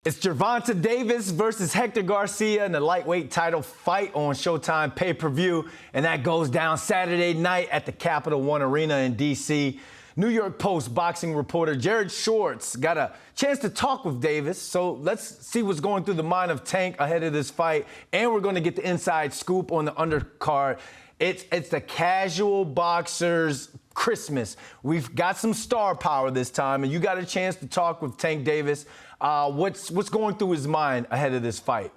It's Gervonta Davis versus Hector Garcia in the lightweight title fight on Showtime pay-per-view, and that goes down Saturday night at the Capital One Arena in D.C. New York Post boxing reporter Jared Schwartz got a chance to talk with Davis, so let's see what's going through the mind of Tank ahead of this fight, and we're going to get the inside scoop on the undercard. It's the casual boxer's Christmas. We've got some star power this time, and you got a chance to talk with Tank Davis. What's going through his mind ahead of this fight?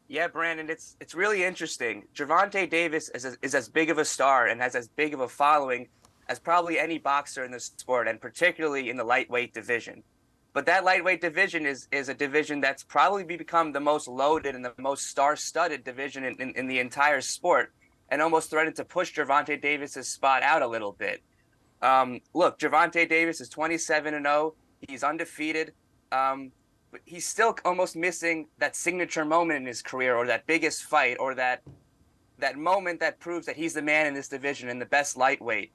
Yeah, Brandon, it's really interesting. Gervonta Davis is as big of a star and has as big of a following as probably any boxer in the sport, and particularly in the lightweight division. But that lightweight division is a division that's probably become the most loaded and the most star-studded division in the entire sport, and almost threatened to push Gervonta Davis's spot out a little bit. Look, Gervonta Davis is 27-0. He's undefeated. But he's still almost missing that signature moment in his career, or that biggest fight, or that moment that proves that he's the man in this division and the best lightweight.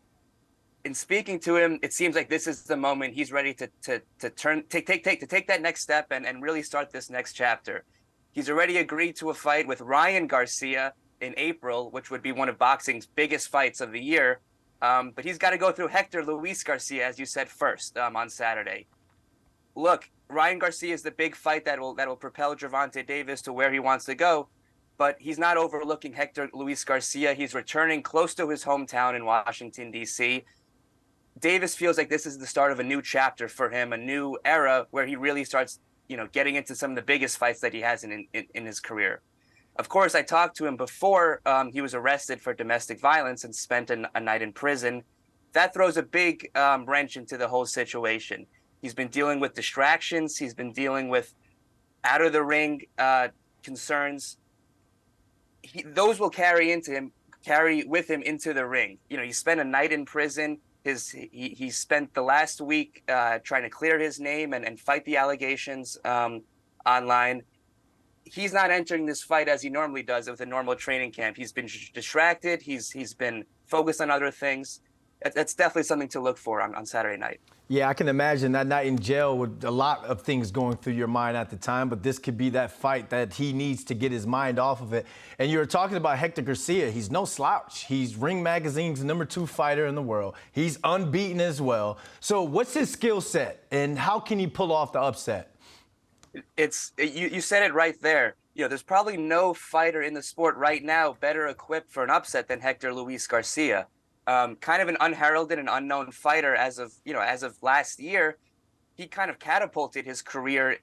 In speaking to him, it seems like this is the moment he's ready to take that next step and really start this next chapter. He's already agreed to a fight with Ryan Garcia in April, which would be one of boxing's biggest fights of the year. But he's got to go through Hector Luis Garcia, as you said, first on Saturday. Look, Ryan Garcia is the big fight that will propel Gervonta Davis to where he wants to go, but he's not overlooking Hector Luis Garcia. He's returning close to his hometown in Washington, D.C. Davis feels like this is the start of a new chapter for him, a new era where he really starts, getting into some of the biggest fights that he has in his career. Of course, I talked to him before he was arrested for domestic violence and spent a night in prison. That throws a big wrench into the whole situation. He's been dealing with distractions. He's been dealing with out-of-the-ring concerns. Those will carry with him into the ring. He spent a night in prison. He spent the last week trying to clear his name and fight the allegations online. He's not entering this fight as he normally does with a normal training camp. He's been distracted. He's been focused on other things. That's definitely something to look for on Saturday night. Yeah, I can imagine that night in jail with a lot of things going through your mind at the time, but this could be that fight that he needs to get his mind off of it. And you were talking about Hector Garcia. He's no slouch. He's Ring Magazine's #2 fighter in the world. He's unbeaten as well. So what's his skill set, and how can he pull off the upset? You said it right there. There's probably no fighter in the sport right now better equipped for an upset than Hector Luis Garcia. Kind of an unheralded and unknown fighter as of last year. He kind of catapulted his career,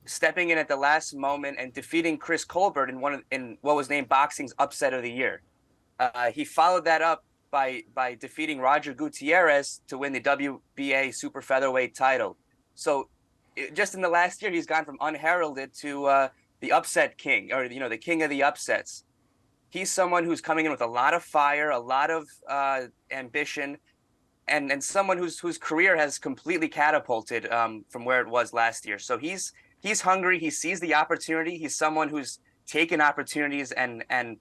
stepping in at the last moment and defeating Chris Colbert in what was named boxing's upset of the year. He followed that up by defeating Roger Gutierrez to win the WBA super featherweight title. So just in the last year, he's gone from unheralded to the upset king, or the king of the upsets. He's someone who's coming in with a lot of fire, a lot of ambition, and someone whose career has completely catapulted from where it was last year. So he's hungry. He sees the opportunity. He's someone who's taken opportunities and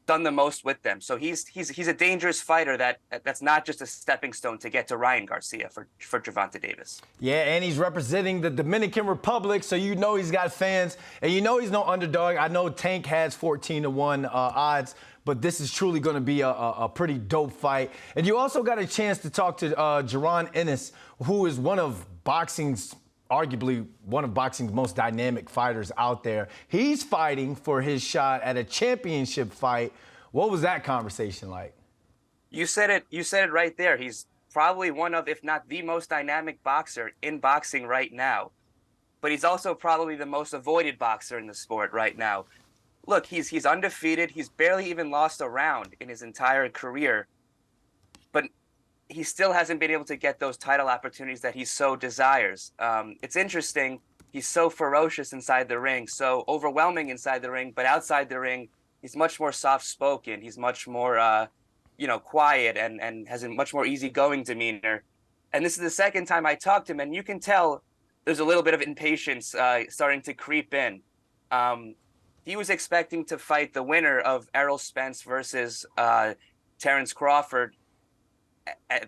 done the most with them. So he's a dangerous fighter that's not just a stepping stone to get to Ryan Garcia for Gervonta Davis. Yeah, and he's representing the Dominican Republic, so he's got fans, and he's no underdog. I know Tank has 14-1 odds, but this is truly going to be a pretty dope fight. And you also got a chance to talk to Jaron Ennis, who is arguably one of boxing's most dynamic fighters out there. He's fighting for his shot at a championship fight. What was that conversation like? You said it right there. He's probably one of, if not the most dynamic boxer in boxing right now. But he's also probably the most avoided boxer in the sport right now. Look, he's undefeated. He's barely even lost a round in his entire career. But he still hasn't been able to get those title opportunities that he so desires. It's interesting. He's so ferocious inside the ring, so overwhelming inside the ring, but outside the ring, he's much more soft-spoken. He's much more, quiet and has a much more easygoing demeanor. And this is the second time I talked to him, and you can tell there's a little bit of impatience starting to creep in. He was expecting to fight the winner of Errol Spence versus Terrence Crawford,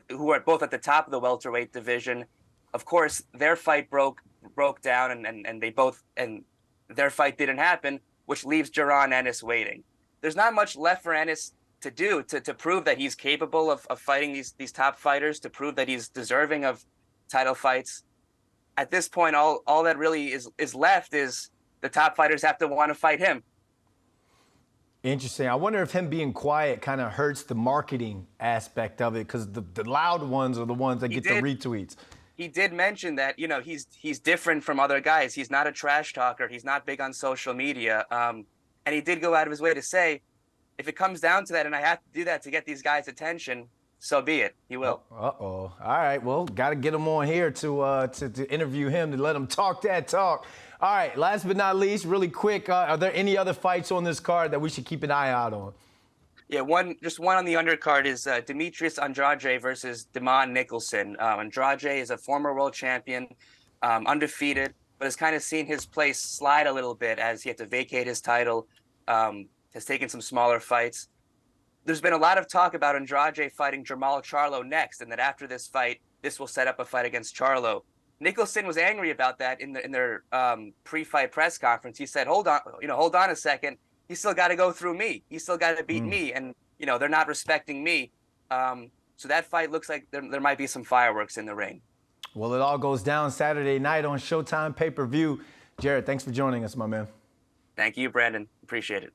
who are both at the top of the welterweight division. Of course, their fight broke broke down and their fight didn't happen, which leaves Jaron Ennis waiting. There's not much left for Ennis to do to prove that he's capable of fighting these top fighters, to prove that he's deserving of title fights. At this point, all that really is left is the top fighters have to want to fight him. Interesting. I wonder if him being quiet kind of hurts the marketing aspect of it, because the loud ones are the ones that get the retweets. He did mention that, you know, he's different from other guys. He's not a trash talker. He's not big on social media. And he did go out of his way to say, if it comes down to that and I have to do that to get these guys' attention, so be it. He will. Uh-oh. All right. Well, got to get him on here to interview him, to let him talk that talk. All right. Last but not least, really quick, are there any other fights on this card that we should keep an eye out on? Yeah, just one on the undercard is Demetrius Andrade versus Demond Nicholson. Andrade is a former world champion, undefeated, but has kind of seen his place slide a little bit as he had to vacate his title, has taken some smaller fights. There's been a lot of talk about Andrade fighting Jermall Charlo next, and that after this fight, this will set up a fight against Charlo. Nicholson was angry about that in their pre-fight press conference. He said, hold on a second. He's still got to go through me. He's still got to beat me. And, you know, they're not respecting me. So that fight looks like there might be some fireworks in the ring. Well, it all goes down Saturday night on Showtime pay-per-view. Jared, thanks for joining us, my man. Thank you, Brandon. Appreciate it.